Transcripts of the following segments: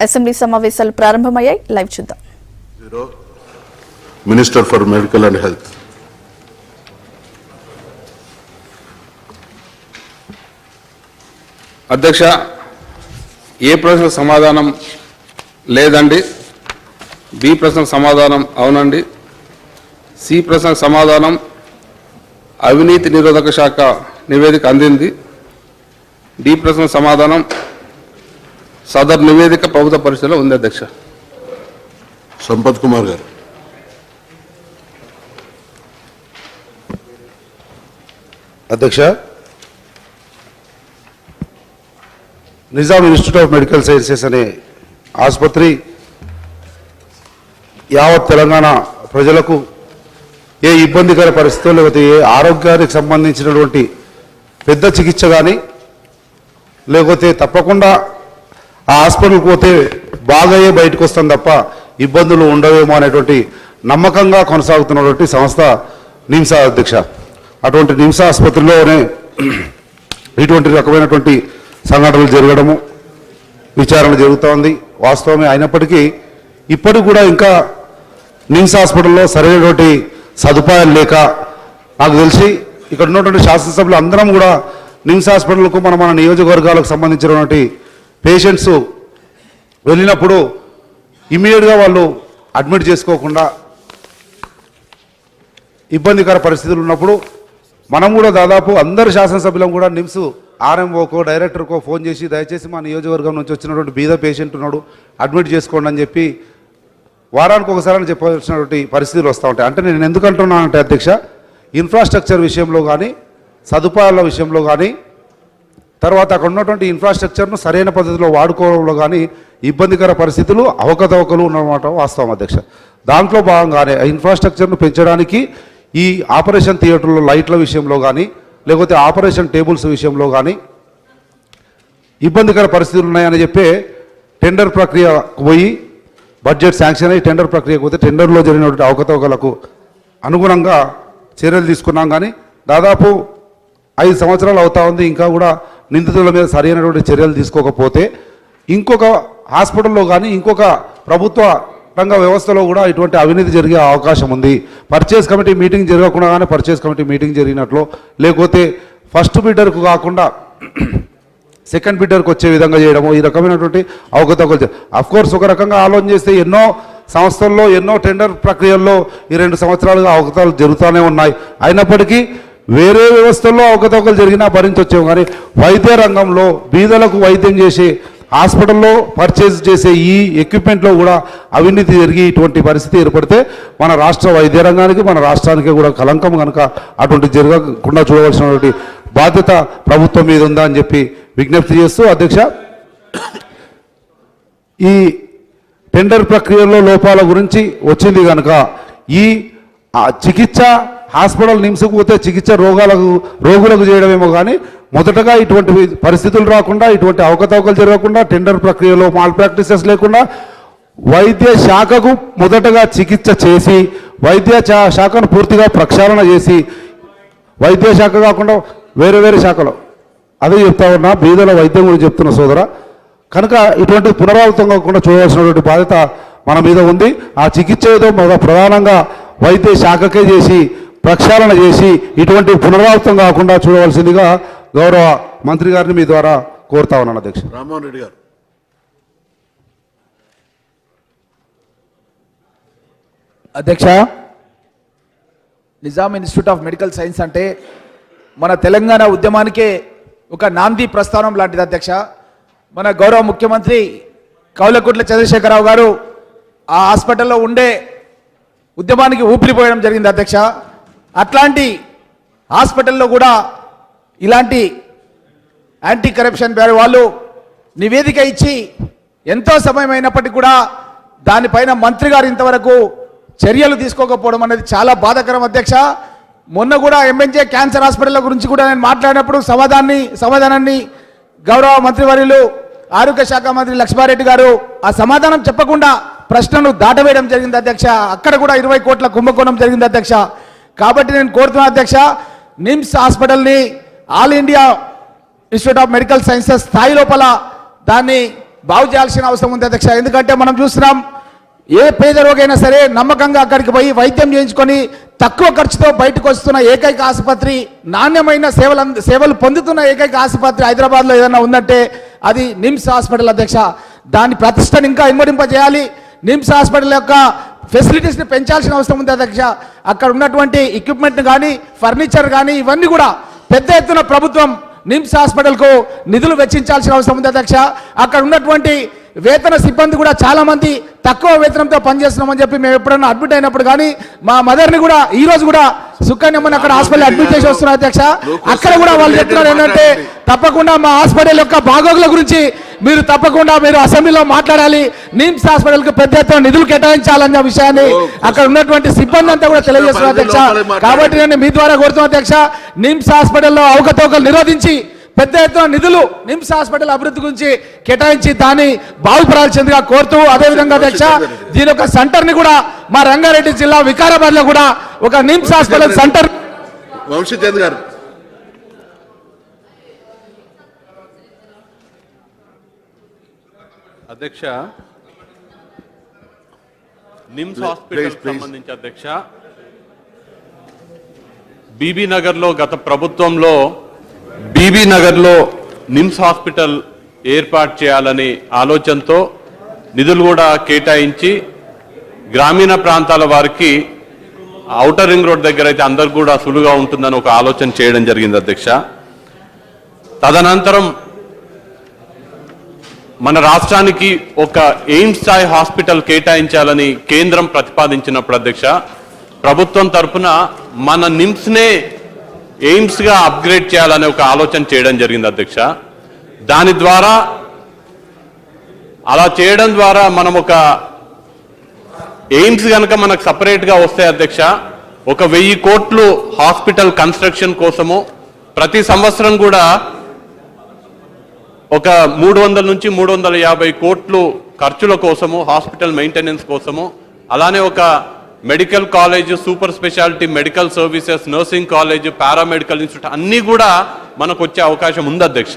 Assembly సమావేశాలు ప్రారంభమయ్యాయి. Live చూద్దాం. Minister for medical and health. అధ్యక్ష, ఏ ప్రశ్నకు సమాధానం లేదండి. బి ప్రశ్నకు సమాధానం అవునండి. సి ప్రశ్నకు సమాధానం అవినీతి నిరోధక శాఖ నివేదిక అందింది. డి ప్రశ్నకు సమాధానం సదర్ నివేదిక ప్రభుత్వ పరిస్థితిలో ఉంది. అధ్యక్ష. సంపత్ కుమార్ గారు. అధ్యక్ష, Nizam institute of medical sciences అనే ఆసుపత్రి యావత్ తెలంగాణ ప్రజలకు ఏ ఇబ్బందికర పరిస్థితులు లేకపోతే ఏ ఆరోగ్యానికి సంబంధించినటువంటి పెద్ద చికిత్స కానీ లేకపోతే తప్పకుండా ఆ హాస్పిటల్కి పోతే బాగాయే బయటకు వస్తాం తప్ప ఇబ్బందులు ఉండవేమో అనేటువంటి నమ్మకంగా కొనసాగుతున్నటువంటి సంస్థ నిమ్సా. అధ్యక్ష, అటువంటి నిమ్సా ఆసుపత్రిలోనే ఇటువంటి రకమైనటువంటి సంఘటనలు జరగడము విచారణ జరుగుతోంది వాస్తవమే. అయినప్పటికీ ఇప్పటికి కూడా ఇంకా నిమ్స్ హాస్పిటల్లో సరైనటువంటి సదుపాయాలు లేక నాకు తెలిసి ఇక్కడ ఉన్నటువంటి శాసనసభ్యులు అందరం కూడా నిమ్స్ హాస్పిటల్కు మన నియోజకవర్గాలకు సంబంధించినటువంటి పేషెంట్స్ వెళ్ళినప్పుడు ఇమ్మీడియట్గా వాళ్ళు అడ్మిట్ చేసుకోకుండా ఇబ్బందికర పరిస్థితులు ఉన్నప్పుడు మనం కూడా దాదాపు అందరు శాసనసభ్యులం కూడా నిమ్స్ ఆర్ఎంఓకో డైరెక్టర్కో ఫోన్ చేసి దయచేసి మా నియోజకవర్గం నుంచి వచ్చినటువంటి బీద పేషెంట్ ఉన్నాడు అడ్మిట్ చేసుకోండి అని చెప్పి వారానికి ఒకసారి చెప్పాల్సినటువంటి పరిస్థితులు వస్తూ ఉంటాయి. అంటే నేను ఎందుకు అంటున్నానంటే అధ్యక్ష, ఇన్ఫ్రాస్ట్రక్చర్ విషయంలో కానీ సదుపాయాల విషయంలో కానీ తర్వాత అక్కడ ఉన్నటువంటి ఇన్ఫ్రాస్ట్రక్చర్ను సరైన పద్ధతిలో వాడుకోవడంలో కానీ ఇబ్బందికర పరిస్థితులు అవకతవకలు ఉన్నమాట వాస్తవం అధ్యక్ష. దాంట్లో భాగంగానే ఇన్ఫ్రాస్ట్రక్చర్ను పెంచడానికి ఈ ఆపరేషన్ థియేటర్లో లైట్ల విషయంలో కానీ లేకపోతే ఆపరేషన్ టేబుల్స్ విషయంలో కానీ ఇబ్బందికర పరిస్థితులు ఉన్నాయని చెప్పి టెండర్ ప్రక్రియకు పోయి బడ్జెట్ శాంక్షన్ అయ్యి టెండర్ ప్రక్రియకు పోతే టెండర్లో జరిగినటువంటి అవకతవకలకు అనుగుణంగా చర్యలు తీసుకున్నాం. కానీ దాదాపు 5 సంవత్సరాలు అవుతా ఉంది, ఇంకా కూడా నిందితుల మీద సరైనటువంటి చర్యలు తీసుకోకపోతే ఇంకొక హాస్పిటల్లో కానీ ఇంకొక ప్రభుత్వ రంగ వ్యవస్థలో కూడా ఇటువంటి అవినీతి జరిగే అవకాశం ఉంది. పర్చేస్ కమిటీ మీటింగ్ జరగకుండా కానీ పర్చేస్ కమిటీ మీటింగ్ జరిగినట్లు లేకపోతే ఫస్ట్ బిడ్డర్కు కాకుండా సెకండ్ బిడ్డర్కి వచ్చే విధంగా చేయడము ఈ రకమైనటువంటి అవకతవకలు. అఫ్కోర్స్ ఒక రకంగా ఆలోచన చేస్తే ఎన్నో సంస్థల్లో ఎన్నో టెండర్ ప్రక్రియల్లో ఈ 2 సంవత్సరాలుగా అవకతవకలు జరుగుతూనే ఉన్నాయి. అయినప్పటికీ వేరే వ్యవస్థల్లో అవకతవకలు జరిగినా భరించొచ్చేమో కానీ వైద్య రంగంలో బీదలకు వైద్యం చేసే హాస్పిటల్లో పర్చేజ్ చేసే ఈ ఎక్విప్మెంట్లో కూడా అవినీతి జరిగి ఇటువంటి పరిస్థితి ఏర్పడితే మన రాష్ట్ర వైద్య రంగానికి మన రాష్ట్రానికి కూడా కలంకం కనుక అటువంటి జరగకుండా చూడవలసినటువంటి బాధ్యత ప్రభుత్వం మీద ఉందా అని చెప్పి విజ్ఞప్తి చేస్తూ అధ్యక్ష, ఈ టెండర్ ప్రక్రియలో లోపాల గురించి వచ్చింది కనుక ఈ చికిత్స హాస్పిటల్ నిమ్స్కు పోతే చికిత్స రోగులకు చేయడమేమో కానీ మొదటగా ఇటువంటి పరిస్థితులు రాకుండా ఇటువంటి అవకతవకలు జరగకుండా టెండర్ ప్రక్రియలో మాల్ ప్రాక్టీసెస్ లేకుండా వైద్య శాఖకు మొదటగా చికిత్స చేసి వైద్య శాఖను పూర్తిగా ప్రక్షాళన చేసి వైద్య శాఖ కాకుండా వేరే శాఖలో అదే చెప్తా ఉన్నా బీదల వైద్యం గురించి చెప్తున్న సోదర. కనుక ఇటువంటి పునరావృతం కాకుండా చూడవలసినటువంటి బాధ్యత మన మీద ఉంది. ఆ చికిత్స ఏదో ప్రధానంగా వైద్య శాఖకే చేసి ప్రక్షాళన చేసి ఇటువంటి పునరావృతం కాకుండా చూడవలసిందిగా గౌరవ మంత్రి గారిని మీ ద్వారా కోరుతా ఉన్నాను అధ్యక్ష. రామ్మోహన్ రెడ్డి గారు. అధ్యక్ష, Nizam institute of medical science అంటే మన తెలంగాణ ఉద్యమానికే ఒక నాంది ప్రస్థానం లాంటిది అధ్యక్ష. మన గౌరవ ముఖ్యమంత్రి కౌలకుట్ల చంద్రశేఖరరావు గారు ఆ హాస్పిటల్లో ఉండే ఉద్యమానికి ఊపిరిపోయడం జరిగింది అధ్యక్ష. అట్లాంటి హాస్పిటల్లో కూడా ఇలాంటి యాంటీ కరప్షన్ బ్యూరో వాళ్ళు నివేదిక ఇచ్చి ఎంతో సమయం అయినప్పటికీ కూడా దానిపైన మంత్రి గారు ఇంతవరకు చర్యలు తీసుకోకపోవడం అనేది చాలా బాధాకరం అధ్యక్ష. మొన్న కూడా ఎంఎన్జే క్యాన్సర్ హాస్పిటల్ గురించి కూడా నేను మాట్లాడినప్పుడు సమాధానాన్ని గౌరవ మంత్రివర్యులు ఆరోగ్య శాఖ మంత్రి లక్ష్మారెడ్డి గారు ఆ సమాధానం చెప్పకుండా ప్రశ్నను దాటవేయడం జరిగింది అధ్యక్ష. అక్కడ కూడా 20 కోట్ల కుంభకోణం జరిగింది అధ్యక్ష. కాబట్టి నేను కోరుతున్నా అధ్యక్ష, నిమ్స్ హాస్పిటల్ని all India institute of medical sciences స్థాయి లోపల దాన్ని బాగు చేయాల్సిన అవసరం ఉంది అధ్యక్ష. ఎందుకంటే మనం చూస్తున్నాం, ఏ పేద రోగైనా సరే నమ్మకంగా అక్కడికి పోయి వైద్యం చేయించుకొని తక్కువ ఖర్చుతో బయటకు వస్తున్న ఏకైక ఆసుపత్రి, నాణ్యమైన సేవలు పొందుతున్న ఏకైక ఆసుపత్రి హైదరాబాద్లో ఏదైనా ఉందంటే అది నిమ్స్ హాస్పిటల్ అధ్యక్ష. దాని ప్రతిష్టను ఇంకా ఇమ్మడింపజేయాలి. నిమ్స్ హాస్పిటల్ యొక్క ఫెసిలిటీస్ని పెంచాల్సిన అవసరం ఉంది అధ్యక్ష. అక్కడ ఉన్నటువంటి ఎక్విప్మెంట్ కానీ, ఫర్నిచర్ కానీ, ఇవన్నీ కూడా పెద్ద ఎత్తున ప్రభుత్వం నిమ్స్ హాస్పిటల్కు నిధులు వెచ్చించాల్సిన అవసరం ఉంది అధ్యక్ష. అక్కడ ఉన్నటువంటి వేతన సిబ్బంది కూడా చాలా మంది తక్కువ వేతనంతో పనిచేస్తున్నామని చెప్పి మేము ఎప్పుడన్నా అడ్మిట్ అయినప్పుడు కానీ మా మదర్ని కూడా ఈ రోజు కూడా సుకన్యమ్మని అక్కడ హాస్పిటల్ అడ్మిట్ చేసి వస్తున్నారు అధ్యక్ష. అక్కడ కూడా వాళ్ళు చెప్తున్నారు ఏంటంటే తప్పకుండా మా హాస్పిటల్ యొక్క బాగోగుల గురించి మీరు తప్పకుండా మీరు అసెంబ్లీలో మాట్లాడాలి, నిమ్స్ హాస్పిటల్కి పెద్ద ఎత్తున నిధులు కేటాయించాలన్న విషయాన్ని అక్కడ ఉన్నటువంటి సిబ్బంది అంతా కూడా తెలియజేస్తున్నారు అధ్యక్ష. కాబట్టి నేను మీ ద్వారా కోరుతున్నా అధ్యక్ష, నిమ్స్ హాస్పిటల్లో అవకతవకలు నిరోధించి పెద్ద ఎత్తున నిధులు నిమ్స్ హాస్పిటల్ అభివృద్ధి గురించి కేటాయించి దాన్ని బాగుపడాల్సిందిగా కోరుతూ, అదేవిధంగా అధ్యక్ష దీని యొక్క సెంటర్ ని కూడా మా రంగారెడ్డి జిల్లా వికారాబాద్ లో కూడా ఒక నిమ్స్ హాస్పిటల్ సెంటర్. వంశీచంద్ గారు. అధ్యక్ష, నిమ్స్ హాస్పిటల్ సంబంధించి అధ్యక్ష, బీబీ నగర్లో గత ప్రభుత్వంలో బీబీ నగర్లో నిమ్స్ హాస్పిటల్ ఏర్పాటు చేయాలని ఆలోచనతో నిధులు కూడా కేటాయించి గ్రామీణ ప్రాంతాల వారికి ఔటర్ రింగ్ రోడ్ దగ్గర అయితే అందరికి కూడా సులువుగా ఉంటుందని ఒక ఆలోచన చేయడం జరిగింది అధ్యక్ష. తదనంతరం మన రాష్ట్రానికి ఒక ఎయిమ్స్ స్థాయి హాస్పిటల్ కేటాయించాలని కేంద్రం ప్రతిపాదించినప్పుడు అధ్యక్ష, ప్రభుత్వం తరఫున మన నిమ్స్నే ఎయిమ్స్గా అప్గ్రేడ్ చేయాలనే ఒక ఆలోచన చేయడం జరిగింది అధ్యక్ష. దాని ద్వారా అలా చేయడం ద్వారా మనం ఒక ఎయిమ్స్ కనుక మనకు సపరేట్గా వస్తే అధ్యక్ష, 1,000 కోట్లు హాస్పిటల్ కన్స్ట్రక్షన్ కోసము, ప్రతి సంవత్సరం కూడా ఒక 300 నుంచి 350 కోట్లు ఖర్చుల కోసము, హాస్పిటల్ మెయింటెనెన్స్ కోసము, అలానే ఒక medical college, super speciality medical services, nursing college, paramedical institute అన్నీ కూడా మనకు వచ్చే అవకాశం ఉంది అధ్యక్ష.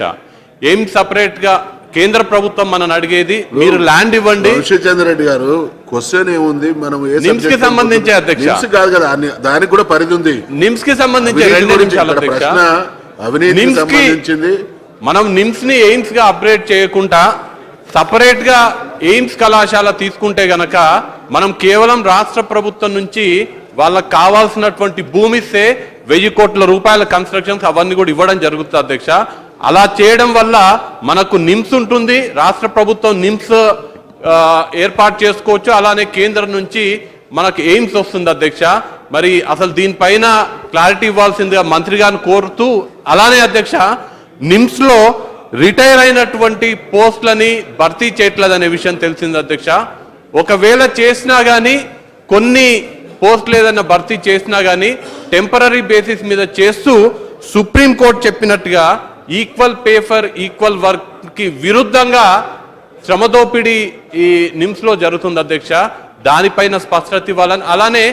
ఏం సపరేట్ గా కేంద్ర ప్రభుత్వం మనం అడిగేది మీరు ల్యాండ్ ఇవ్వండి. వంశీచంద్రెడ్డి గారు, క్వశ్చన్ ఏముంది, మనం నిమ్స్ కి సంబంధించి అధ్యక్ష, నిమ్స్ కాదు కదా, దానికి కూడా పరిధి ఉంది. నిమ్స్ కి సంబంధించి 2 నిమిషాలు అధ్యక్ష. అవినీతికి సంబంధించింది. మనం నిమ్స్ ని ఎయిమ్స్ గా అప్గ్రేడ్ చేయకుండా సపరేట్ గా ఎయిమ్స్ కళాశాల తీసుకుంటే గనక మనం కేవలం రాష్ట్ర ప్రభుత్వం నుంచి వాళ్ళకి కావాల్సినటువంటి భూమి ఇస్తే 1,000 కోట్ల రూపాయల కన్స్ట్రక్షన్స్ అవన్నీ కూడా ఇవ్వడం జరుగుతుంది అధ్యక్ష. అలా చేయడం వల్ల మనకు నిమ్స్ ఉంటుంది, రాష్ట్ర ప్రభుత్వం నిమ్స్ ఏర్పాటు చేసుకోవచ్చు, అలానే కేంద్రం నుంచి మనకు ఎయిమ్స్ వస్తుంది అధ్యక్ష. మరి అసలు దీనిపైన క్లారిటీ ఇవ్వాల్సిందిగా మంత్రి గారిని కోరుతూ, అలానే అధ్యక్ష నిమ్స్ లో రిటైర్ అయినటువంటి పోస్టులని భర్తీ చేయట్లేదనే విషయం తెలిసింది అధ్యక్ష. ఒకవేళ చేసినా కానీ, కొన్ని పోస్టులు ఏదైనా భర్తీ చేసినా కానీ టెంపరీ బేసిస్ మీద చేస్తూ సుప్రీంకోర్టు చెప్పినట్టుగా equal pay for equal work కి విరుద్ధంగా శ్రమదోపిడీ ఈ నిమ్స్ లో జరుగుతుంది అధ్యక్ష. దానిపైన స్పష్టత ఇవ్వాలని, అలానే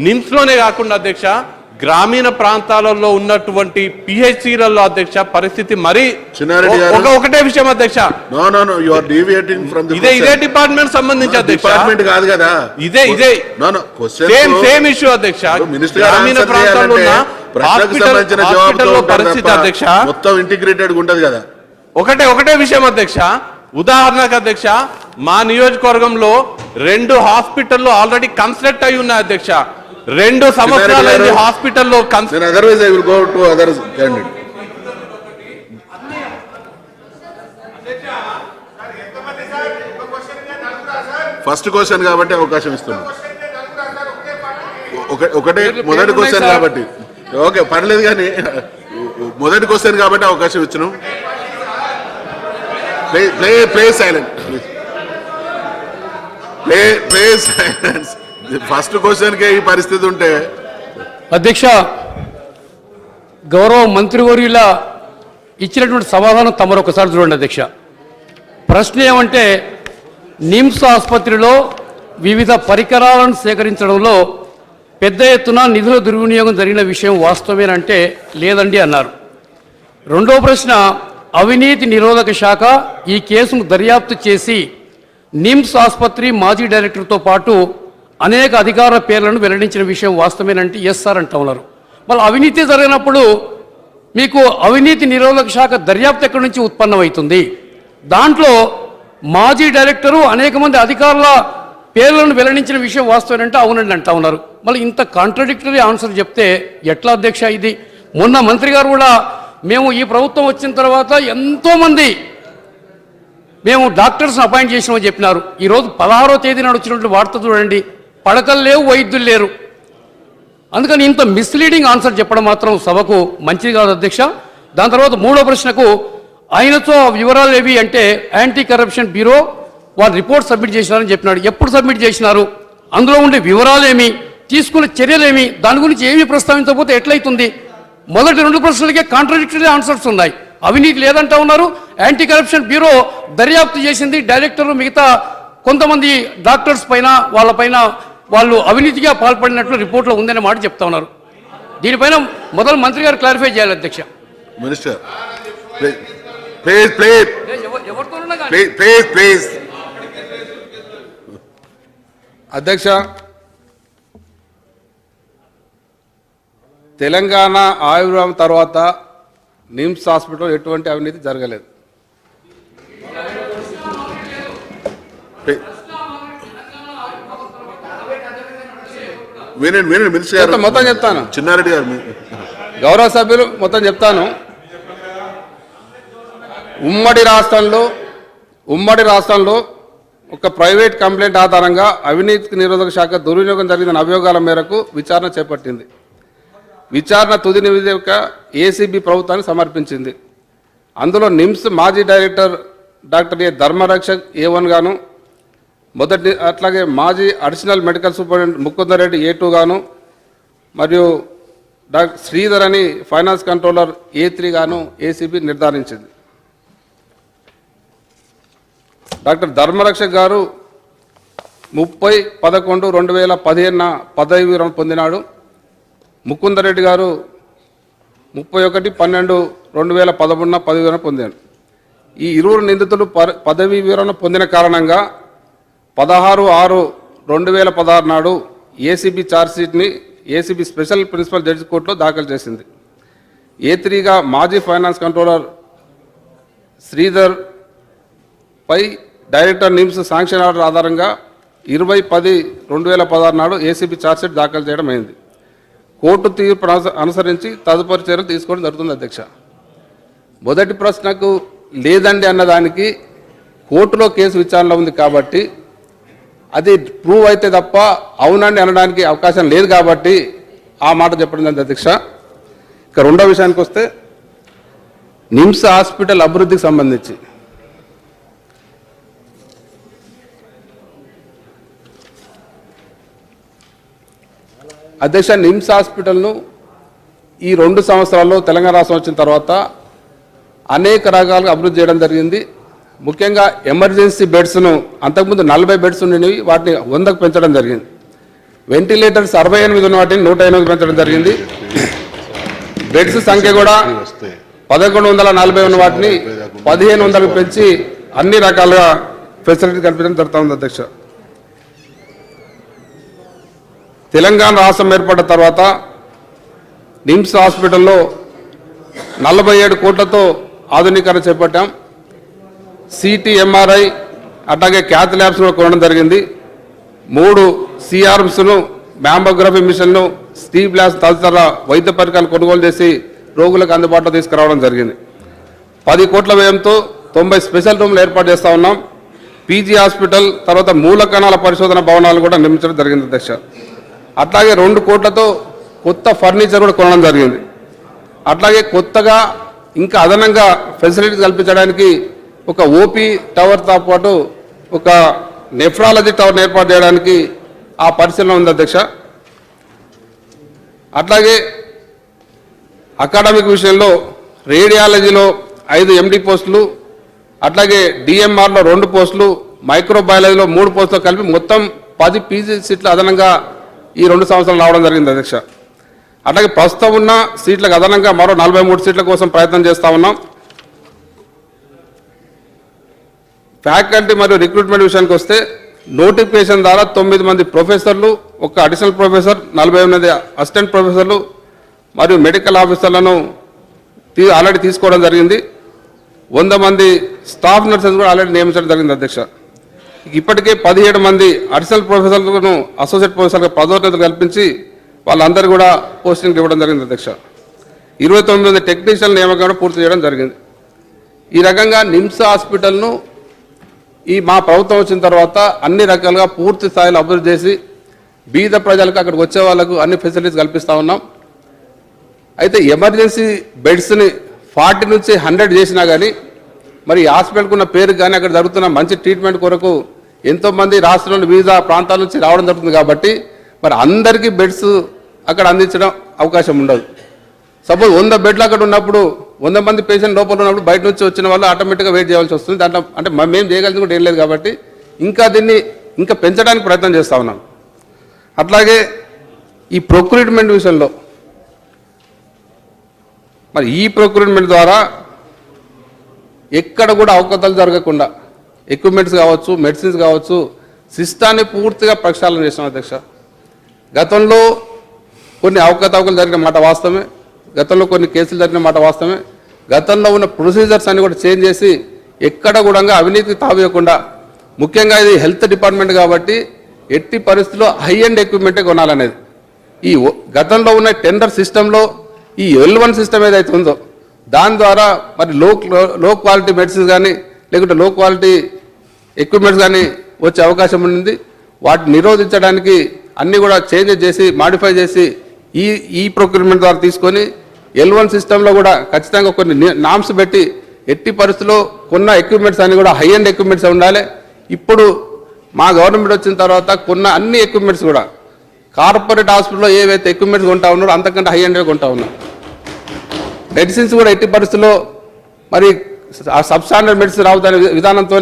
నిమ్స్ లోనే కాకుండా అధ్యక్ష గ్రామీణ ప్రాంతాలలో ఉన్నటువంటి పిహెచ్సిలలో అధ్యక్ష పరిస్థితి మరి ఒకటే విషయం అధ్యక్ష. ఇదే డిపార్ట్మెంట్ సంబంధించి అధ్యక్ష, కాదు కదా, ఇదే సేమ్ ఇష్యూ అధ్యక్ష. గ్రామీణ ప్రాంతాల్లో ఉన్న హాస్పిటల్ పరిస్థితి అధ్యక్ష మొత్తం ఇంటిగ్రేటెడ్ ఉంటది కదా. ఒకటే విషయం అధ్యక్ష. ఉదాహరణకు అధ్యక్ష, మా నియోజకవర్గంలో 2 హాస్పిటల్లో ఆల్రెడీ కన్స్ట్రక్ట్ అయి ఉన్నాయి అధ్యక్ష. 2 సంవత్సరాలైంది హాస్పిటల్లో. Otherwise I will go to other candidate. First question కాబట్టి అవకాశం ఇస్తున్నాం. ఒకటే మొదటి క్వశ్చన్ కాబట్టి ఓకే పర్లేదు, కానీ మొదటి క్వశ్చన్ కాబట్టి అవకాశం ఇచ్చినాం. Play silent, play silence. First క్వశ్చన్కే ఈ పరిస్థితి ఉంటే అధ్యక్ష, గౌరవ మంత్రివర్యుల ఇచ్చినటువంటి సమాధానం తమరు ఒకసారి చూడండి అధ్యక్ష. ప్రశ్న ఏమంటే, నిమ్స్ ఆసుపత్రిలో వివిధ పరికరాలను సేకరించడంలో పెద్ద ఎత్తున నిధుల దుర్వినియోగం జరిగిన విషయం వాస్తవేనంటే లేదండి అన్నారు. రెండో ప్రశ్న, అవినీతి నిరోధక శాఖ ఈ కేసును దర్యాప్తు చేసి నిమ్స్ ఆసుపత్రి మాజీ డైరెక్టర్తో పాటు అనేక అధికార పేర్లను వెల్లడించిన విషయం వాస్తవేనంటే ఎస్ సార్ అంటా ఉన్నారు. మళ్ళీ అవినీతి జరిగినప్పుడు మీకు అవినీతి నిరోధక శాఖ దర్యాప్తు ఎక్కడి నుంచి ఉత్పన్నమవుతుంది? దాంట్లో మాజీ డైరెక్టరు అనేక మంది అధికారుల పేర్లను వెల్లడించిన విషయం వాస్తవేనంటే అవునండి అంటా ఉన్నారు. మళ్ళీ ఇంత కాంట్రడిక్టరీ ఆన్సర్ చెప్తే ఎట్లా అధ్యక్ష ఇది? మొన్న మంత్రి గారు కూడా మేము ఈ ప్రభుత్వం వచ్చిన తర్వాత ఎంతోమంది మేము డాక్టర్స్ని అపాయింట్ చేసినామని చెప్పినారు. ఈరోజు 16వ తేదీ నాడు వచ్చినట్లు వార్త చూడండి, పడకలు లేవు, వైద్యులు లేరు. అందుకని ఇంత మిస్లీడింగ్ ఆన్సర్ చెప్పడం మాత్రం సభకు మంచిది కాదు అధ్యక్ష. దాని తర్వాత మూడో ప్రశ్నకు ఆయనతో వివరాలు ఏవి అంటే యాంటీ కరప్షన్ బ్యూరో వాళ్ళు రిపోర్ట్ సబ్మిట్ చేసినారని చెప్పినాడు. ఎప్పుడు సబ్మిట్ చేసినారు? అందులో ఉండే వివరాలేమి, తీసుకునే చర్యలేమి, దాని గురించి ఏమీ ప్రస్తావించకపోతే ఎట్లయితుంది? మొదటి 2 ప్రశ్నలకే కాంట్రడిక్టరీ ఆన్సర్స్ ఉన్నాయి. అవినీతి లేదంటా ఉన్నారు, యాంటీ కరప్షన్ బ్యూరో దర్యాప్తు చేసింది, డైరెక్టర్లు మిగతా కొంతమంది డాక్టర్స్ పైన వాళ్ళపైన వాళ్ళు అవినీతిగా పాల్పడినట్లు రిపోర్ట్లో ఉందనే మాట చెప్తా ఉన్నారు. దీనిపైన మొదలు మంత్రి గారు క్లారిఫై చేయాలి అధ్యక్ష. Minister please please please please. అధ్యక్ష, తెలంగాణ ఆవిర్భావం తర్వాత నిమ్స్ హాస్పిటల్ ఎటువంటి అవినీతి జరగలేదు. వినండి వినండి మినిస్టర్ గారు మొత్తం చెప్తాను. చిన్నారెడ్డి గారు గౌరవ సభ్యులు మొత్తం చెప్తాను. ఉమ్మడి రాష్ట్రంలో ఒక ప్రైవేట్ కంప్లైంట్ ఆధారంగా అవినీతి నిరోధక శాఖ దుర్వినియోగం జరిగిన అభియోగాల మేరకు విచారణ చేపట్టింది. విచారణ తుది నివేదిక ఏసీబీ ప్రభుత్వానికి సమర్పించింది. అందులో నిమ్స్ మాజీ డైరెక్టర్ డాక్టర్ ఏ ధర్మరక్షక్ A1 గాను, అట్లాగే మాజీ additional medical superintendent Mukunda Reddy A2 గాను, మరియు డాక్టర్ శ్రీధర్ అని ఫైనాన్స్ కంట్రోలర్ A3 గాను ఏసీబీ నిర్ధారించింది. డాక్టర్ ధర్మరక్షక్ గారు 30/11/2015 పదవి విరమణ పొందినాడు. ముకుందరెడ్డి గారు 31/12/2013 పదవి విరమణ పొందాడు. ఈ ఇరువురు నిందితులు పదవి విరమణ పొందిన కారణంగా 16/6/2016 నాడు ఏసీబీ ఛార్జ్షీట్ని ఏసీబీ స్పెషల్ ప్రిన్సిపల్ జడ్జి కోర్టులో దాఖలు చేసింది. A3గా మాజీ ఫైనాన్స్ కంట్రోలర్ శ్రీధర్ పై డైరెక్టర్ నిమ్స్ శాంక్షన్ ఆర్డర్ ఆధారంగా 20/10/2016 నాడు ఏసీబీ ఛార్జ్షీట్ దాఖలు చేయడం అయింది. కోర్టు తీర్పు అనుసరించి తదుపరి చర్యలు తీసుకోవడం జరుగుతుంది అధ్యక్ష. మొదటి ప్రశ్నకు లేదండి అన్నదానికి కోర్టులో కేసు విచారణలో ఉంది కాబట్టి అది ప్రూవ్ అయితే తప్ప అవునండి అనడానికి అవకాశం లేదు కాబట్టి ఆ మాట చెప్పడం జరిగింది అధ్యక్ష. ఇక రెండో విషయానికి వస్తే నిమ్స్ హాస్పిటల్ అభివృద్ధికి సంబంధించి అధ్యక్ష, నిమ్స్ హాస్పిటల్ను ఈ 2 సంవత్సరాల్లో తెలంగాణ రాష్ట్రం వచ్చిన తర్వాత అనేక రకాలుగా అభివృద్ధి చేయడం జరిగింది. ముఖ్యంగా ఎమర్జెన్సీ బెడ్స్ను అంతకుముందు 40 బెడ్స్ ఉండేవి, వాటిని 100కు పెంచడం జరిగింది. వెంటిలేటర్స్ 68 ఉన్న వాటిని 108 పెంచడం జరిగింది. బెడ్స్ సంఖ్య కూడా 1140 ఉన్న వాటిని 1500కు పెంచి అన్ని రకాలుగా ఫెసిలిటీ కల్పించడం జరుగుతుంది అధ్యక్ష. తెలంగాణ రాష్ట్రం ఏర్పడిన తర్వాత నిమ్స్ హాస్పిటల్లో 47 కోట్లతో ఆధునీకరణ చేపట్టాం. సిటీ MRI అట్లాగే క్యాత్ ల్యాబ్స్ కూడా కొనడం జరిగింది. 3 CRMస్ను, మ్యామోగ్రఫీ మిషన్ను, స్టీవ్ గ్లాస్ తదితర వైద్య పరికరాలు కొనుగోలు చేసి రోగులకు అందుబాటులో తీసుకురావడం జరిగింది. 10 కోట్ల వ్యయంతో 90 స్పెషల్ రూమ్లు ఏర్పాటు చేస్తూ ఉన్నాం. PG హాస్పిటల్ తర్వాత మూల కణాల పరిశోధన భవనాలు కూడా నిర్మించడం జరిగింది అధ్యక్ష. అట్లాగే 2 కోట్లతో కొత్త ఫర్నిచర్ కూడా కొనడం జరిగింది. అట్లాగే కొత్తగా ఇంకా అదనంగా ఫెసిలిటీస్ కల్పించడానికి ఒక OP టవర్తో పాటు ఒక నెఫ్రాలజీ టవర్ని ఏర్పాటు చేయడానికి ఆ పరిశీలన ఉంది అధ్యక్ష. అట్లాగే అకాడమిక్ విషయంలో రేడియాలజీలో 5 MD పోస్టులు, అట్లాగే DMRలో 2 పోస్టులు, మైక్రోబయాలజీలో 3 పోస్టులు కలిపి మొత్తం 10 PG సీట్లు అదనంగా ఈ 2 సంవత్సరాలు రావడం జరిగింది అధ్యక్ష. అట్లాగే ప్రస్తుతం ఉన్న సీట్లకు అదనంగా మరో 43 సీట్ల కోసం ప్రయత్నం చేస్తూ ఉన్నాం. ఫ్యాకల్టీ మరియు రిక్రూట్మెంట్ విషయానికి వస్తే నోటిఫికేషన్ ద్వారా 9 మంది ప్రొఫెసర్లు, ఒక అడిషనల్ ప్రొఫెసర్, 48 అసిస్టెంట్ ప్రొఫెసర్లు మరియు మెడికల్ ఆఫీసర్లను ఆల్రెడీ తీసుకోవడం జరిగింది. 100 మంది స్టాఫ్ నర్సెస్ కూడా ఆల్రెడీ నియమించడం జరిగింది అధ్యక్ష. ఇప్పటికే 17 మంది అడిషనల్ ప్రొఫెసర్లను అసోసియేట్ ప్రొఫెసర్గా పదోన్నతులు కల్పించి వాళ్ళందరూ కూడా పోస్టింగ్ ఇవ్వడం జరిగింది అధ్యక్ష. 29 మంది టెక్నీషియన్ నియామకం కూడా పూర్తి చేయడం జరిగింది. ఈ రకంగా నిమ్స్ హాస్పిటల్ను మా ప్రభుత్వం వచ్చిన తర్వాత అన్ని రకాలుగా పూర్తి స్థాయిలో అభివృద్ధి చేసి బీద ప్రజలకు అక్కడికి వచ్చే వాళ్ళకు అన్ని ఫెసిలిటీస్ కల్పిస్తూ ఉన్నాం. అయితే ఎమర్జెన్సీ బెడ్స్ని 40 నుంచి 100 చేసినా కానీ మరి ఈ హాస్పిటల్కు ఉన్న పేరు కానీ అక్కడ జరుగుతున్న మంచి ట్రీట్మెంట్ కొరకు ఎంతోమంది రాష్ట్రంలోని వివిధ ప్రాంతాల నుంచి రావడం జరుగుతుంది కాబట్టి మరి అందరికీ బెడ్స్ అక్కడ అందించడం అవకాశం ఉండదు. సపోజ్ 100 బెడ్లు అక్కడ ఉన్నప్పుడు 100 మంది పేషెంట్ లోపల ఉన్నప్పుడు బయట నుంచి వచ్చిన వాళ్ళు ఆటోమేటిక్గా వెయిట్ చేయాల్సి వస్తుంది. దాంట్లో అంటే మేము చేయగలిగింది కూడా ఏం లేదు కాబట్టి దీన్ని ఇంకా పెంచడానికి ప్రయత్నం చేస్తూ ఉన్నాం. అట్లాగే ఈ ప్రొక్యూర్మెంట్ విషయంలో మరి ఈ ప్రొక్యూర్మెంట్ ద్వారా ఎక్కడ కూడా అవకతలు జరగకుండా ఎక్విప్మెంట్స్ కావచ్చు, మెడిసిన్స్ కావచ్చు, సిస్టాన్ని పూర్తిగా ప్రక్షాళన చేస్తాం అధ్యక్ష. గతంలో కొన్ని అవకతవకలు జరిగిన మాట వాస్తవమే, గతంలో కొన్ని కేసులు జరిగిన మాట వాస్తవమే. గతంలో ఉన్న ప్రొసీజర్స్ అన్ని కూడా చేంజ్ చేసి ఎక్కడ కూడా అవినీతికి తావేయకుండా, ముఖ్యంగా ఇది హెల్త్ డిపార్ట్మెంట్ కాబట్టి ఎట్టి పరిస్థితుల్లో హై అండ్ ఎక్విప్మెంటే కొనాలనేది. ఈ గతంలో ఉన్న టెండర్ సిస్టంలో ఈ L1 సిస్టమ్ ఏదైతే ఉందో దాని ద్వారా మరి లో క్వాలిటీ మెడిసిన్స్ కానీ లేకుంటే లో క్వాలిటీ ఎక్విప్మెంట్స్ కానీ వచ్చే అవకాశం ఉంది. వాటిని నిరోధించడానికి అన్నీ కూడా చేంజెస్ చేసి మాడిఫై చేసి ఈ ప్రొక్యూర్మెంట్ ద్వారా తీసుకొని L1 సిస్టంలో కూడా ఖచ్చితంగా కొన్ని నామ్స్ పెట్టి ఎట్టి పరిస్థితుల్లో కొన్న ఎక్విప్మెంట్స్ అన్ని కూడా హై అండ్ ఎక్విప్మెంట్స్ ఉండాలి. ఇప్పుడు మా గవర్నమెంట్ వచ్చిన తర్వాత కొన్న అన్ని ఎక్విప్మెంట్స్ కూడా కార్పొరేట్ హాస్పిటల్లో ఏవైతే ఎక్విప్మెంట్స్ కొంటా ఉన్నారో అంతకంటే హై అండ్ కొంటా ఉన్నారు. మెడిసిన్స్ కూడా ఎట్టి పరిస్థితుల్లో మరి ఆ సబ్స్టాండర్డ్ మెడిసిన్ రావుతానే విధానంతో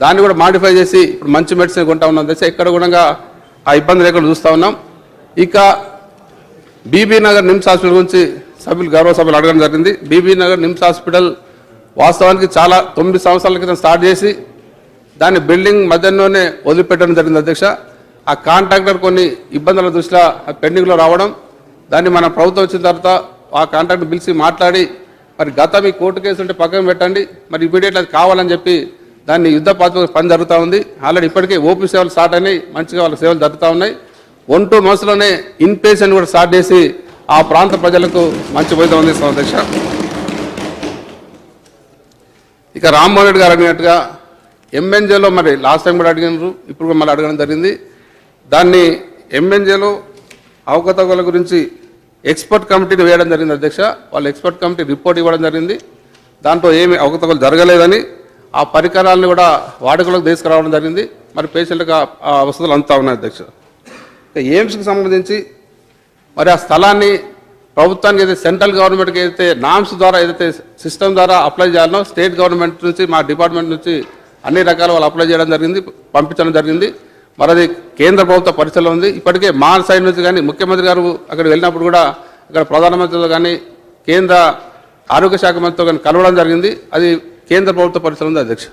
దాన్ని కూడా మాడిఫై చేసి ఇప్పుడు మంచి మెడిసిన్ కొంటా ఉన్నాం. దశ ఎక్కడ కూడా ఆ ఇబ్బంది లేకుండా చూస్తూ ఉన్నాం. ఇక బీబీ నగర్ నిమ్స్ హాస్పిటల్ గురించి గౌరవ సభ్యులు అడగడం జరిగింది. బీబీ నగర్ నిమ్స్ హాస్పిటల్ వాస్తవానికి 9 సంవత్సరాల క్రితం స్టార్ట్ చేసి దాన్ని బిల్డింగ్ మధ్యలోనే వదిలిపెట్టడం జరిగింది అధ్యక్ష. ఆ కాంట్రాక్టర్ కొన్ని ఇబ్బందుల దృష్ట్యా పెండింగ్లో రావడం, దాన్ని మన ప్రభుత్వం వచ్చిన తర్వాత ఆ కాంట్రాక్టర్ పిలిచి మాట్లాడి మరి ఈ కోర్టు కేసు ఉంటే పక్కన పెట్టండి, మరి ఇమీడియట్లీ అది కావాలని చెప్పి దాన్ని యుద్ధ ప్రాతిపదికన పని జరుగుతూ ఉంది. ఆల్రెడీ ఇప్పటికే ఓపీ సేవలు స్టార్ట్ అయినాయి, మంచిగా వాళ్ళ సేవలు జరుగుతూ ఉన్నాయి. 1-2 మంత్స్లోనే ఇన్ పేషెంట్ కూడా స్టార్ట్ చేసి ఆ ప్రాంత ప్రజలకు మంచి వైద్యం అందిస్తాం అధ్యక్ష. ఇక రామ్మోహన్ రెడ్డి గారు అడిగినట్టుగా MNJలో మరి లాస్ట్ టైం కూడా అడిగినారు, ఇప్పుడు కూడా మళ్ళీ అడగడం జరిగింది. దాన్ని MNJలో అవకతవకల గురించి ఎక్స్పర్ట్ కమిటీని వేయడం జరిగింది అధ్యక్ష. వాళ్ళు ఎక్స్పర్ట్ కమిటీ రిపోర్ట్ ఇవ్వడం జరిగింది. దాంట్లో ఏమి అవకతవకలు జరగలేదని, ఆ పరికరాలను కూడా వాడుకలోకి తీసుకురావడం జరిగింది. మరి పేషెంట్లకు ఆ వసతులు అంతా ఉన్నాయి అధ్యక్ష. ఇక ఎయిమ్స్కి సంబంధించి మరి ఆ స్థలాన్ని ప్రభుత్వానికి ఏదైతే సెంట్రల్ గవర్నమెంట్కి ఏదైతే నామ్స్ ద్వారా ఏదైతే సిస్టమ్ ద్వారా అప్లై చేయాలనో స్టేట్ గవర్నమెంట్ నుంచి మా డిపార్ట్మెంట్ నుంచి అన్ని రకాల వాళ్ళు అప్లై చేయడం జరిగింది, పంపించడం జరిగింది. మరి అది కేంద్ర ప్రభుత్వ పరిస్థితిలో ఉంది. ఇప్పటికే మా సైడ్ నుంచి కానీ ముఖ్యమంత్రి గారు అక్కడ వెళ్ళినప్పుడు కూడా అక్కడ ప్రధానమంత్రితో కానీ కేంద్ర ఆరోగ్య శాఖ మంత్రితో కానీ కలవడం జరిగింది. అది కేంద్ర ప్రభుత్వ పరిస్థితిలో ఉంది అధ్యక్ష.